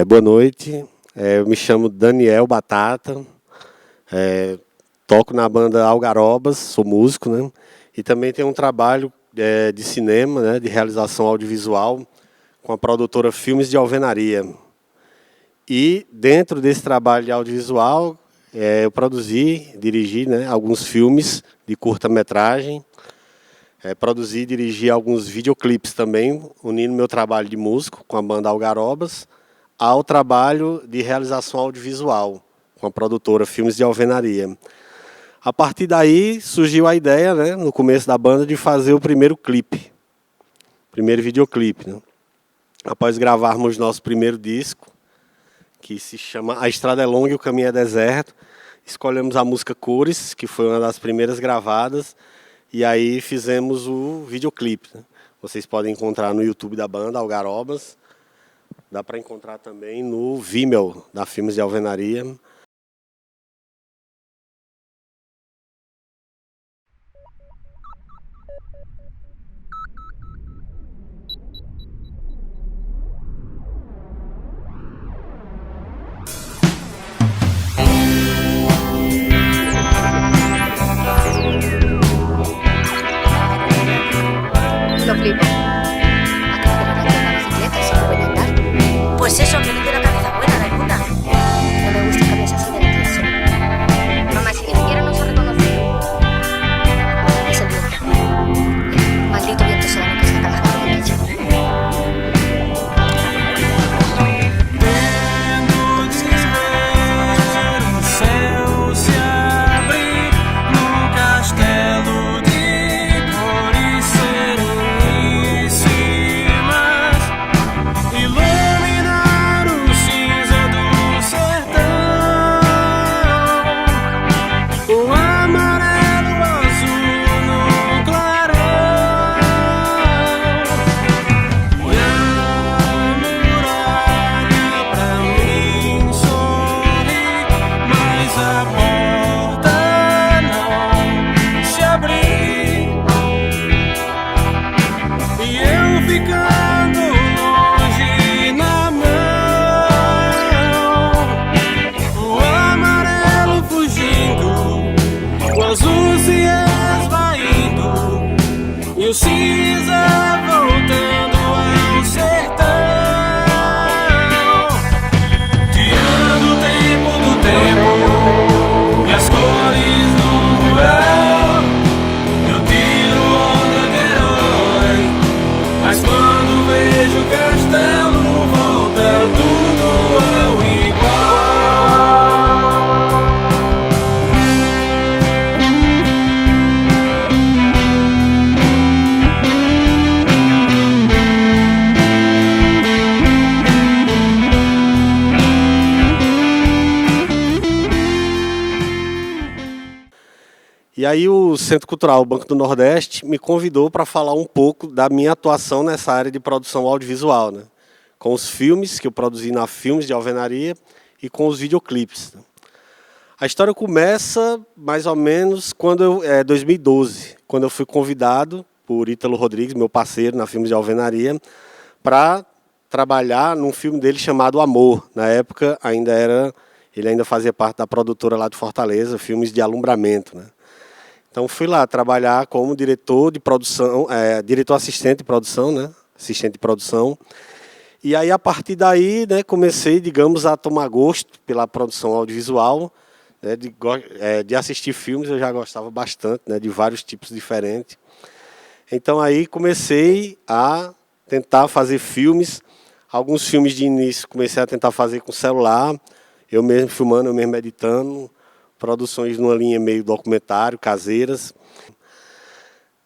Boa noite, eu me chamo Daniel Batata, toco na banda Algarobas, sou músico, né? E também tenho um trabalho de cinema, né, de realização audiovisual com a produtora Filmes de Alvenaria. E dentro desse trabalho de audiovisual, eu produzi, dirigi, né, alguns filmes de curta-metragem, produzi e dirigi alguns videoclipes também, unindo meu trabalho de músico com a banda Algarobas ao trabalho de realização audiovisual com a produtora Filmes de Alvenaria. A partir daí surgiu a ideia, né, no começo da banda, de fazer o primeiro clipe, primeiro videoclipe, né? Após gravarmos nosso primeiro disco, que se chama A Estrada é Longa e o Caminho é Deserto, escolhemos a música Cores, que foi uma das primeiras gravadas, e aí fizemos o videoclipe, né? Vocês podem encontrar no YouTube da banda Algarobas, dá para encontrar também no Vimeo da Filmes de Alvenaria. Lo flipo. Acaba de reventar la bicicleta, ¿se puede andar? Pues eso, que no tiene la cabeza buena, Raimunda. No me gusta que hables así de la clase. Mamá, si ni siquiera nos ha reconocido. Es el viento. Maldito viento será lo que saca la cara de Kichi. E o cinza voltando ao sertão, tirando o tempo do tempo e as cores do rural. Eu tiro onda de herói, mas quando vejo o castelo volta tudo ao igual. E aí o Centro Cultural Banco do Nordeste me convidou para falar um pouco da minha atuação nessa área de produção audiovisual, né? Com os filmes que eu produzi na Filmes de Alvenaria e com os videoclipes. A história começa mais ou menos quando 2012, quando eu fui convidado por Ítalo Rodrigues, meu parceiro na Filmes de Alvenaria, para trabalhar num filme dele chamado Amor. Na época ele ainda fazia parte da produtora lá de Fortaleza, Filmes de Alumbramento, né? Então fui lá trabalhar como diretor de produção, diretor assistente de produção, né? Assistente de produção. E aí a partir daí, né, comecei, digamos, a tomar gosto pela produção audiovisual, né, de assistir filmes. Eu já gostava bastante, né, de vários tipos diferentes. Então aí comecei a tentar fazer filmes. Alguns filmes de início comecei a tentar fazer com celular, eu mesmo filmando, eu mesmo editando. Produções numa linha meio documentário, caseiras.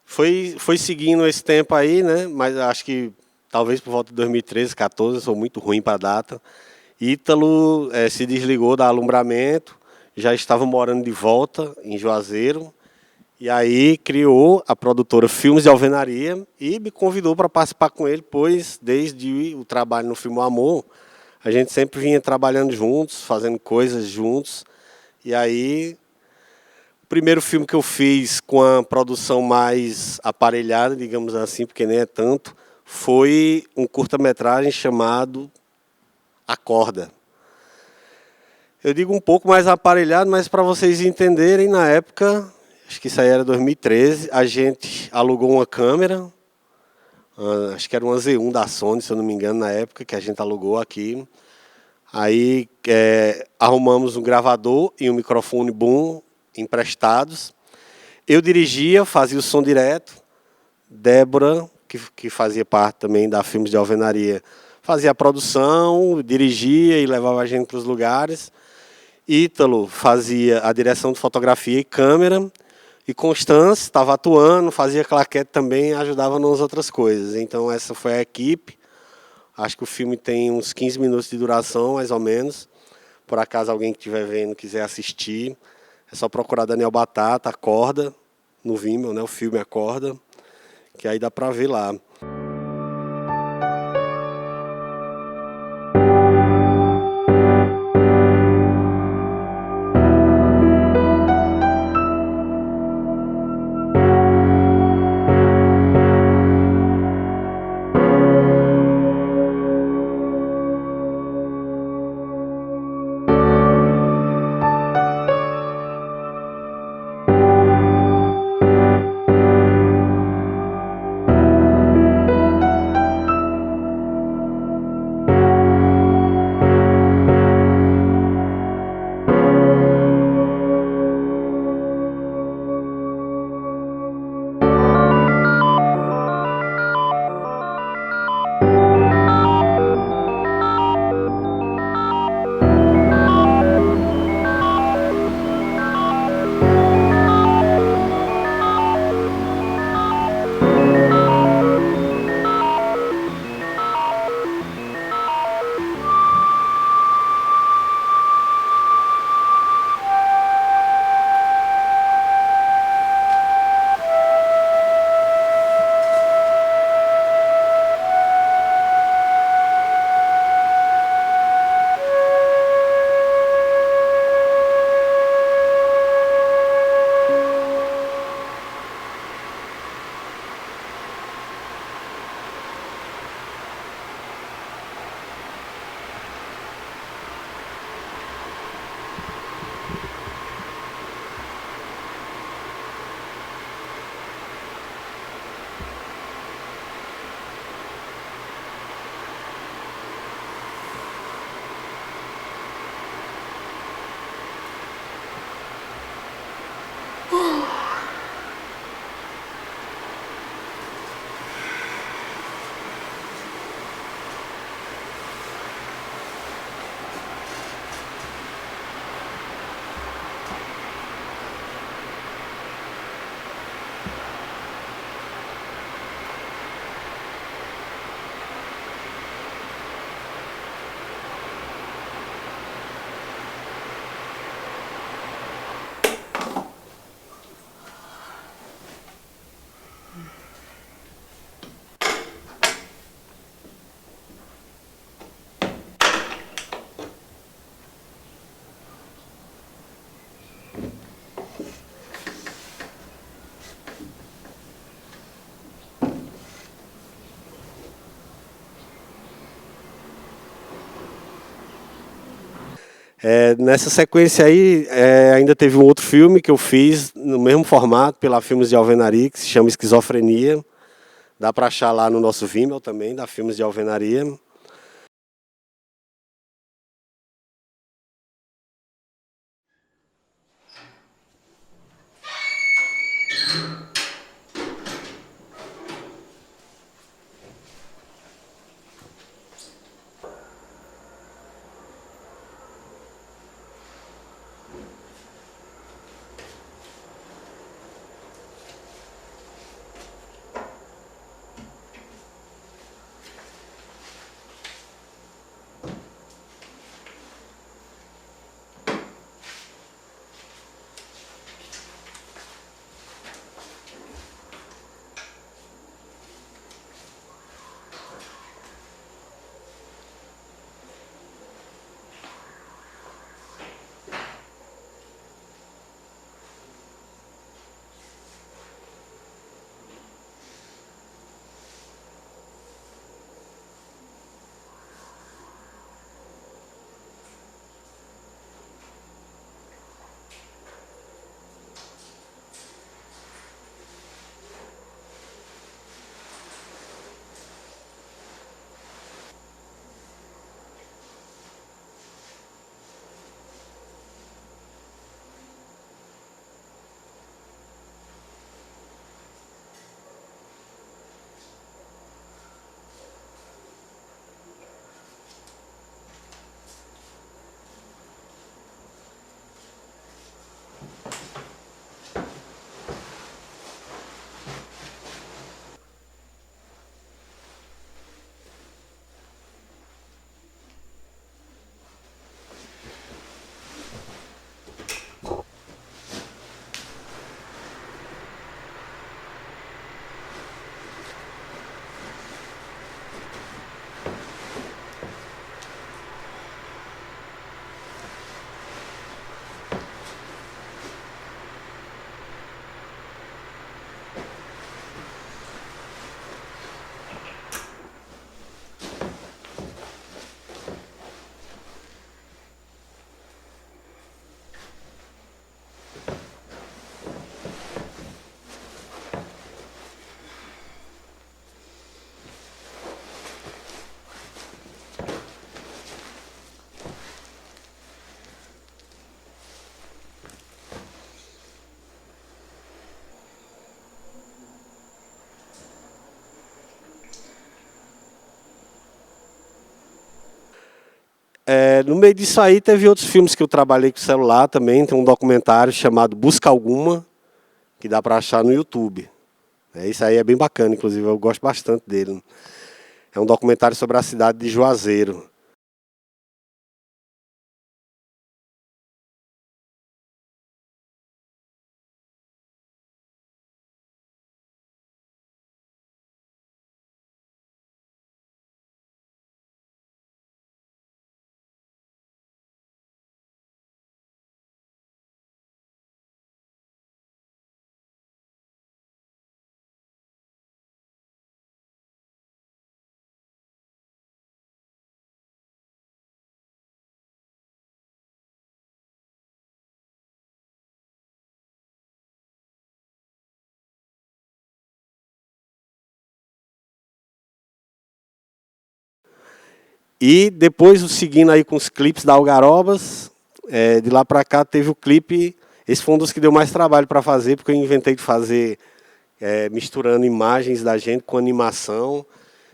Foi seguindo esse tempo aí, né? Mas acho que talvez por volta de 2013, 2014, eu sou muito ruim para a data. Ítalo se desligou da Alumbramento, já estava morando de volta em Juazeiro, e aí criou a produtora Filmes de Alvenaria e me convidou para participar com ele, pois desde o trabalho no filme Amor, a gente sempre vinha trabalhando juntos, fazendo coisas juntos. E aí, o primeiro filme que eu fiz com a produção mais aparelhada, digamos assim, porque nem é tanto, foi um curta-metragem chamado Acorda. Eu digo um pouco mais aparelhado, mas para vocês entenderem, na época, acho que isso aí era 2013, a gente alugou uma câmera, acho que era uma Z1 da Sony, se eu não me engano, na época, que a gente alugou aqui. Aí arrumamos um gravador e um microfone boom emprestados. Eu dirigia, fazia o som direto. Débora, que fazia parte também da Filmes de Alvenaria, fazia a produção, dirigia e levava a gente para os lugares. Ítalo fazia a direção de fotografia e câmera. E Constância estava atuando, fazia claquete também e ajudava nas outras coisas. Então essa foi a equipe. Acho que o filme tem uns 15 minutos de duração, mais ou menos. Por acaso alguém que estiver vendo quiser assistir, é só procurar Daniel Batata, Acorda, no Vimeo, né? O filme Acorda, que aí dá para ver lá. Nessa sequência aí, ainda teve um outro filme que eu fiz no mesmo formato, pela Filmes de Alvenaria, que se chama Esquizofrenia. Dá para achar lá no nosso Vimeo também, da Filmes de Alvenaria. No meio disso aí, teve outros filmes que eu trabalhei com celular também. Tem um documentário chamado Busca Alguma, que dá para achar no YouTube. Isso aí é bem bacana, inclusive, eu gosto bastante dele. É um documentário sobre a cidade de Juazeiro. E depois, seguindo aí com os clipes da Algarobas, de lá para cá teve o clipe. Esse foi um dos que deu mais trabalho para fazer, porque eu inventei de fazer misturando imagens da gente com animação.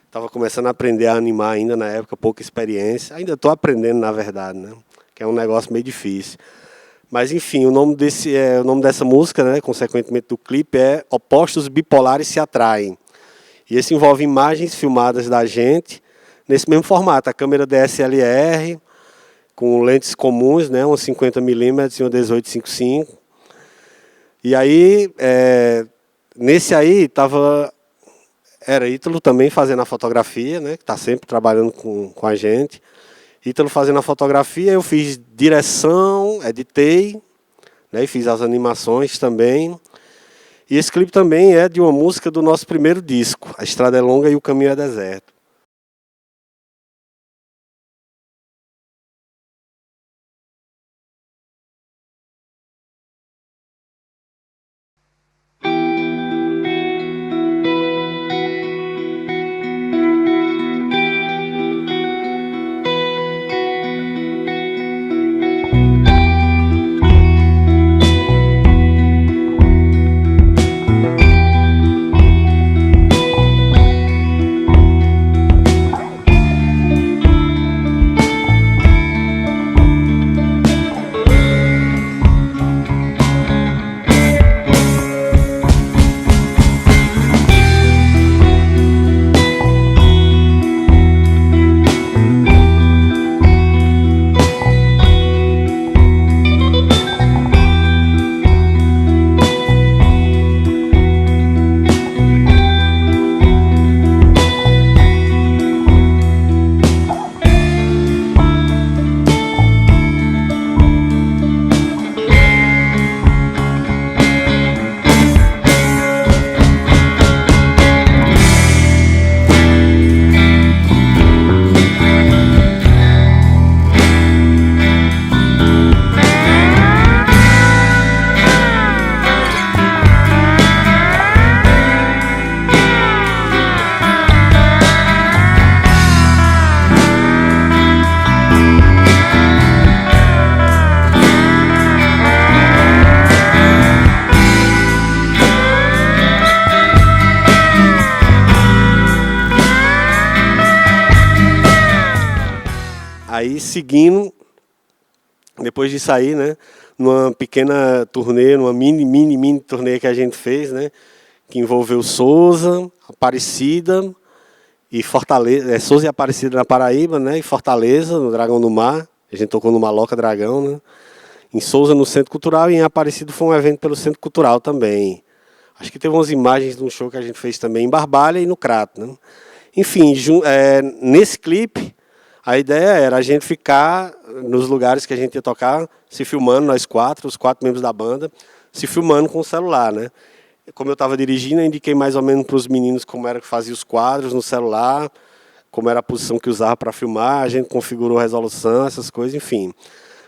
Estava começando a aprender a animar ainda na época, pouca experiência. Ainda estou aprendendo, na verdade, né? Que é um negócio meio difícil. Mas, enfim, o nome dessa música, né, consequentemente do clipe, é Opostos Bipolares Se Atraem. E esse envolve imagens filmadas da gente nesse mesmo formato, a câmera DSLR, com lentes comuns, né, uma 50mm e uma 18-55. E aí, nesse aí, era Ítalo também fazendo a fotografia, né, que está sempre trabalhando com a gente. Ítalo fazendo a fotografia, eu fiz direção, editei, né, e fiz as animações também. E esse clipe também é de uma música do nosso primeiro disco, A Estrada é Longa e o Caminho é Deserto. Aí, seguindo, depois de sair, né, numa pequena turnê, numa mini turnê que a gente fez, né, que envolveu Souza, Aparecida e Fortaleza, Souza e Aparecida na Paraíba, né, e Fortaleza, no Dragão do Mar. A gente tocou no Maloca Dragão, né, em Souza, no Centro Cultural, e em Aparecido foi um evento pelo Centro Cultural também. Acho que teve umas imagens de um show que a gente fez também em Barbalha e no Crato, né. Enfim, nesse clipe, a ideia era a gente ficar nos lugares que a gente ia tocar, se filmando, nós quatro, os 4 membros da banda, se filmando com o celular, né? Como eu estava dirigindo, eu indiquei mais ou menos para os meninos como era que fazia os quadros no celular, como era a posição que usava para filmar, a gente configurou a resolução, essas coisas, enfim.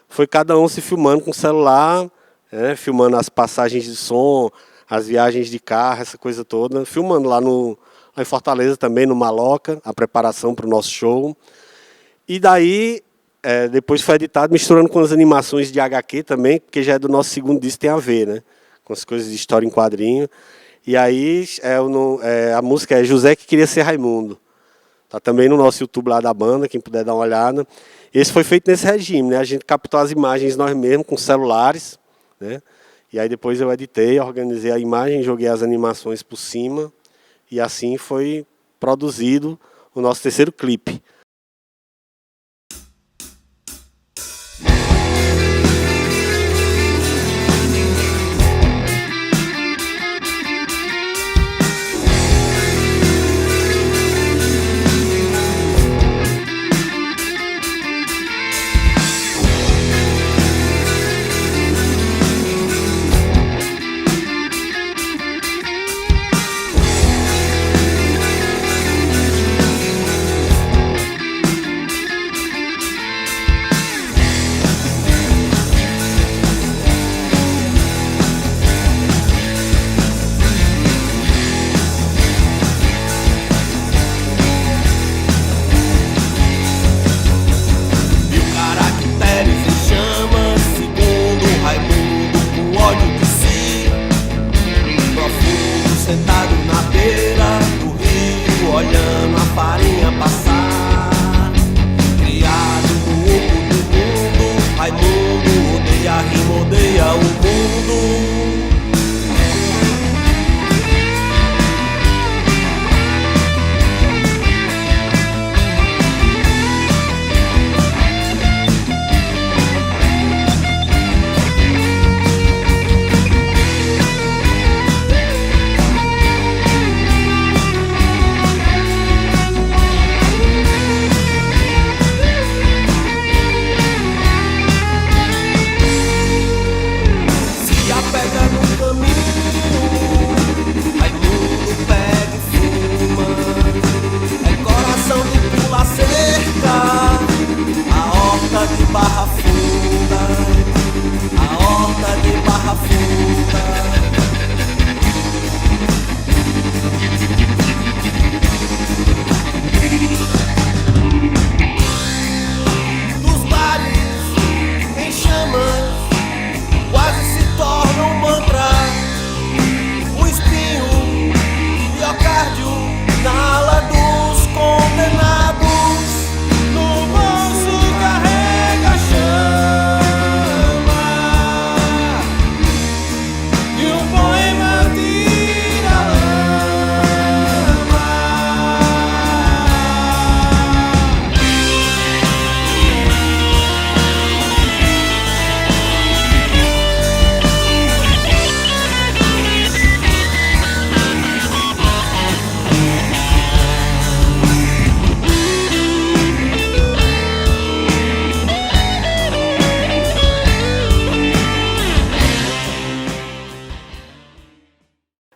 Foi cada um se filmando com o celular, né? Filmando as passagens de som, as viagens de carro, essa coisa toda, filmando lá em Fortaleza também, no Maloca, a preparação para o nosso show. E daí, depois foi editado, misturando com as animações de HQ também, porque já é do nosso segundo disco, tem a ver, né? Com as coisas de história em quadrinho. E aí, a música é José que Queria Ser Raimundo. Tá também no nosso YouTube lá da banda, quem puder dar uma olhada. Esse foi feito nesse regime, né? A gente captou as imagens nós mesmos com celulares, né? E aí depois eu editei, organizei a imagem, joguei as animações por cima e assim foi produzido o nosso terceiro clipe.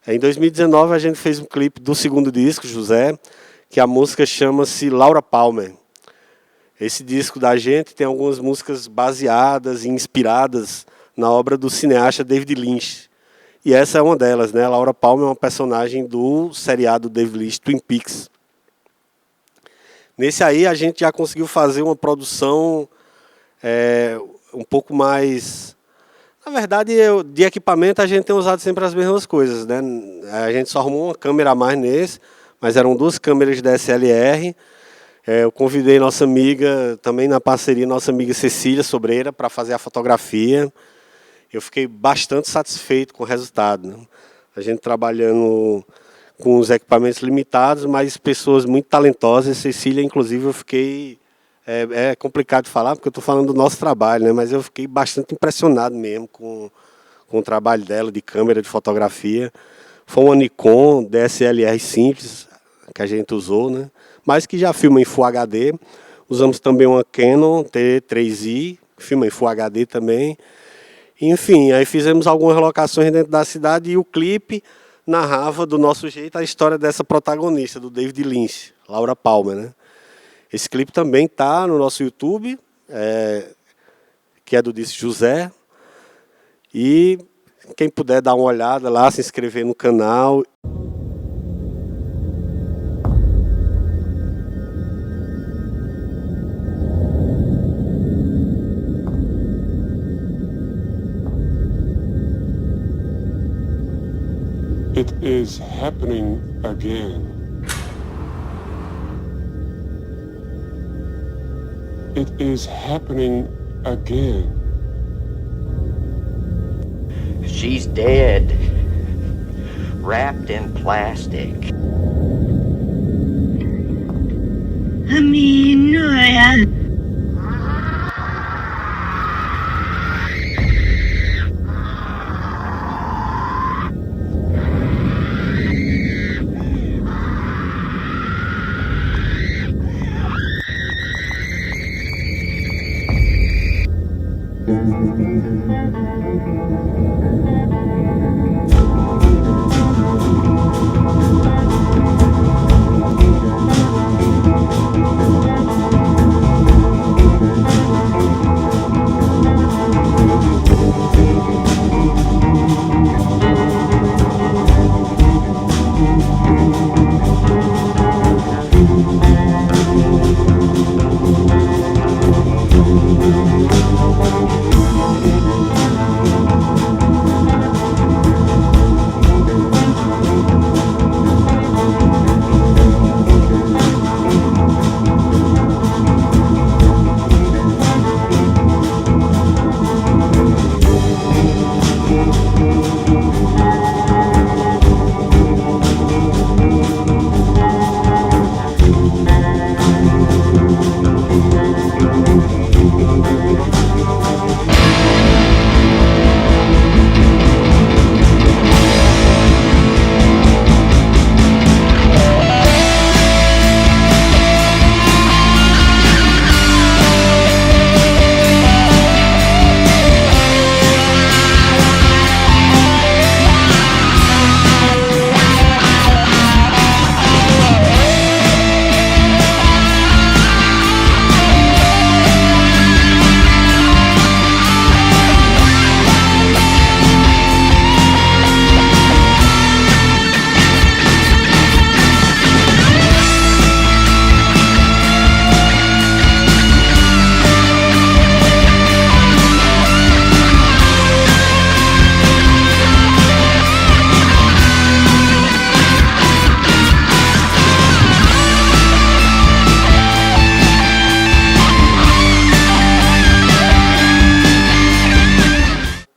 Em 2019 a gente fez um clipe do segundo disco, José, que a música chama-se Laura Palmer. Esse disco da gente tem algumas músicas baseadas e inspiradas na obra do cineasta David Lynch. E essa é uma delas, né? Laura Palmer é uma personagem do seriado David Lynch, Twin Peaks. Nesse aí a gente já conseguiu fazer uma produção um pouco mais... Na verdade, de equipamento a gente tem usado sempre as mesmas coisas, né? A gente só arrumou uma câmera a mais nesse, mas eram 2 câmeras DSLR. Eu convidei nossa amiga, também na parceria, nossa amiga Cecília Sobreira, para fazer a fotografia. Eu fiquei bastante satisfeito com o resultado, né? A gente trabalhando com os equipamentos limitados, mas pessoas muito talentosas. Cecília, inclusive, eu fiquei... É complicado de falar, porque eu estou falando do nosso trabalho, né? Mas eu fiquei bastante impressionado mesmo com o trabalho dela de câmera, de fotografia. Foi uma Nikon DSLR simples que a gente usou, né? Mas que já filma em Full HD. Usamos também uma Canon T3i, que filma em Full HD também. Enfim, aí fizemos algumas locações dentro da cidade e o clipe narrava do nosso jeito a história dessa protagonista, do David Lynch, Laura Palmer, né? Esse clipe também está no nosso YouTube, que é do disco José. E quem puder dar uma olhada lá, se inscrever no canal. It is happening again. It is happening again. She's dead, wrapped in plastic. A mí no es.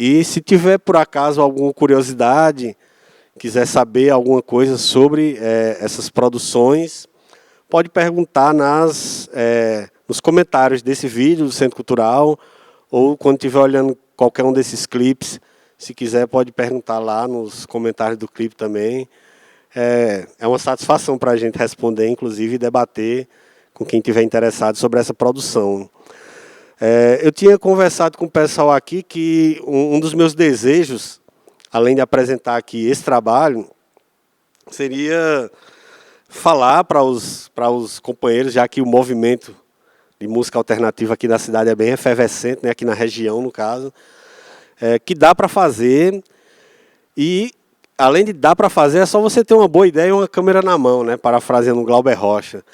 E se tiver, por acaso, alguma curiosidade, quiser saber alguma coisa sobre essas produções, pode perguntar nos comentários desse vídeo do Centro Cultural, ou quando estiver olhando qualquer um desses clipes, se quiser pode perguntar lá nos comentários do clipe também. É uma satisfação para a gente responder, inclusive, e debater com quem estiver interessado sobre essa produção. Eu tinha conversado com o pessoal aqui que um dos meus desejos, além de apresentar aqui esse trabalho, seria falar para os companheiros, já que o movimento de música alternativa aqui na cidade é bem efervescente, né, aqui na região, no caso, que dá para fazer, e além de dar para fazer, é só você ter uma boa ideia e uma câmera na mão, né, parafraseando o Glauber Rocha.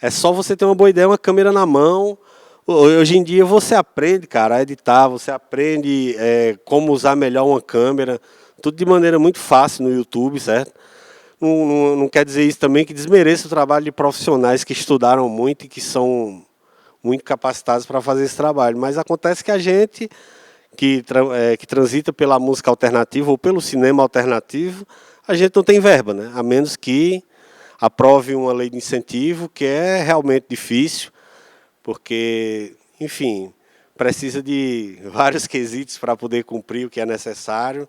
É só você ter uma boa ideia e uma câmera na mão. Hoje em dia você aprende, cara, a editar, você aprende como usar melhor uma câmera, tudo de maneira muito fácil no YouTube, certo? Não quer dizer isso também que desmereça o trabalho de profissionais que estudaram muito e que são muito capacitados para fazer esse trabalho. Mas acontece que a gente que transita pela música alternativa ou pelo cinema alternativo, a gente não tem verba, né? A menos que aprove uma lei de incentivo, que é realmente difícil, porque, enfim, precisa de vários quesitos para poder cumprir o que é necessário.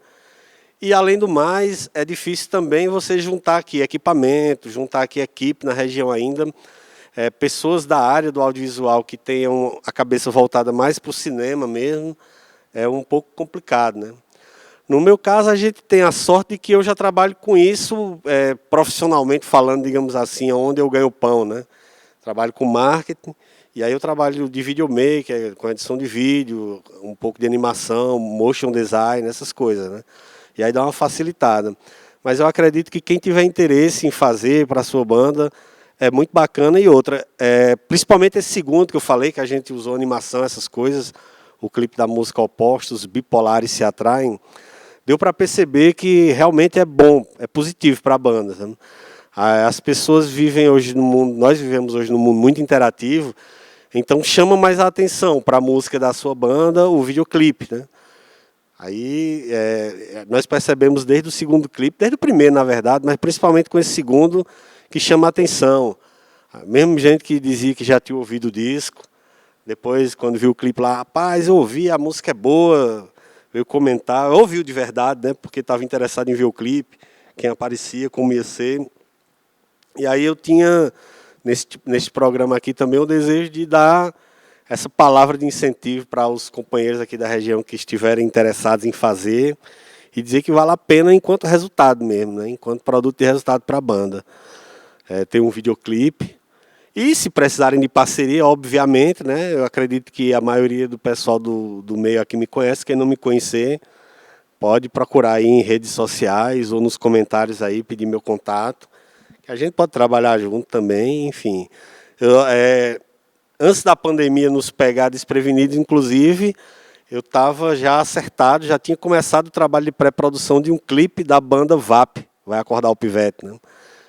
E, além do mais, é difícil também você juntar aqui equipamento, juntar aqui equipe na região ainda, pessoas da área do audiovisual que tenham a cabeça voltada mais para o cinema mesmo, é um pouco complicado, né? No meu caso, a gente tem a sorte de que eu já trabalho com isso profissionalmente falando, digamos assim, onde eu ganho pão, né? Trabalho com marketing. E aí eu trabalho de videomaker, com edição de vídeo, um pouco de animação, motion design, essas coisas, né? E aí dá uma facilitada. Mas eu acredito que quem tiver interesse em fazer para a sua banda é muito bacana. E outra, principalmente esse segundo que eu falei, que a gente usou animação, essas coisas, o clipe da música Opostos, Bipolares Se Atraem, deu para perceber que realmente é bom, é positivo para a banda, né? As pessoas vivem hoje no mundo, nós vivemos hoje num mundo muito interativo, Então chama mais a atenção para a música da sua banda o videoclipe, né? Aí nós percebemos desde o segundo clipe, desde o primeiro na verdade, mas principalmente com esse segundo que chama a atenção. Mesmo gente que dizia que já tinha ouvido o disco, depois quando viu o clipe lá, rapaz, eu ouvi, a música é boa, veio comentar, ouviu de verdade, né? Porque estava interessado em ver o clipe, quem aparecia, como ia ser. E aí eu tinha, nesse programa aqui também, o desejo de dar essa palavra de incentivo para os companheiros aqui da região que estiverem interessados em fazer e dizer que vale a pena enquanto resultado mesmo, né? Enquanto produto de resultado para a banda. Tem um videoclipe. E se precisarem de parceria, obviamente, né? Eu acredito que a maioria do pessoal do meio aqui me conhece. Quem não me conhecer, pode procurar aí em redes sociais ou nos comentários aí, pedir meu contato. Que a gente pode trabalhar junto também, enfim. Antes da pandemia nos pegar desprevenidos, inclusive, eu estava já acertado, já tinha começado o trabalho de pré-produção de um clipe da banda VAP, Vai Acordar o Pivete, né?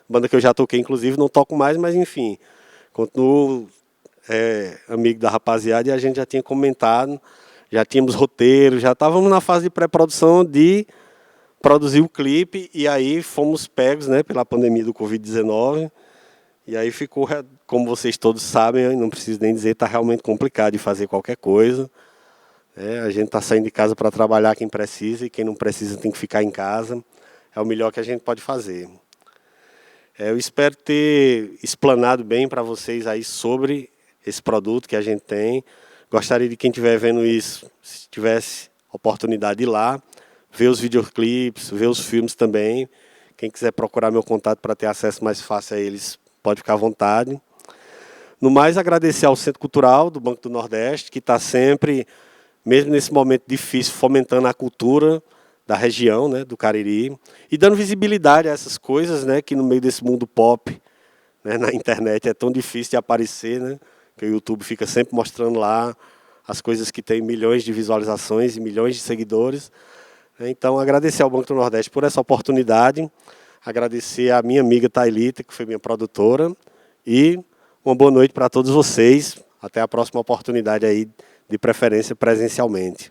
Banda que eu já toquei, inclusive, não toco mais, mas enfim, continuo amigo da rapaziada e a gente já tinha comentado, já tínhamos roteiro, já estávamos na fase de pré-produção de produzir o clipe e aí fomos pegos, né, pela pandemia do Covid-19. E aí ficou, como vocês todos sabem, não preciso nem dizer, está realmente complicado de fazer qualquer coisa. A gente está saindo de casa para trabalhar quem precisa e quem não precisa tem que ficar em casa. É o melhor que a gente pode fazer. Eu espero ter explanado bem para vocês aí sobre esse produto que a gente tem. Gostaria de quem estiver vendo isso, se tivesse oportunidade de ir lá, ver os videoclipes, ver os filmes também. Quem quiser procurar meu contato para ter acesso mais fácil a eles, pode ficar à vontade. No mais, agradecer ao Centro Cultural do Banco do Nordeste, que está sempre, mesmo nesse momento difícil, fomentando a cultura da região, né, do Cariri, e dando visibilidade a essas coisas, né, que no meio desse mundo pop, né, na internet é tão difícil de aparecer, né, que o YouTube fica sempre mostrando lá as coisas que têm milhões de visualizações e milhões de seguidores. Então, agradecer ao Banco do Nordeste por essa oportunidade, agradecer à minha amiga Thailita, que foi minha produtora, e uma boa noite para todos vocês. Até a próxima oportunidade aí, de preferência presencialmente.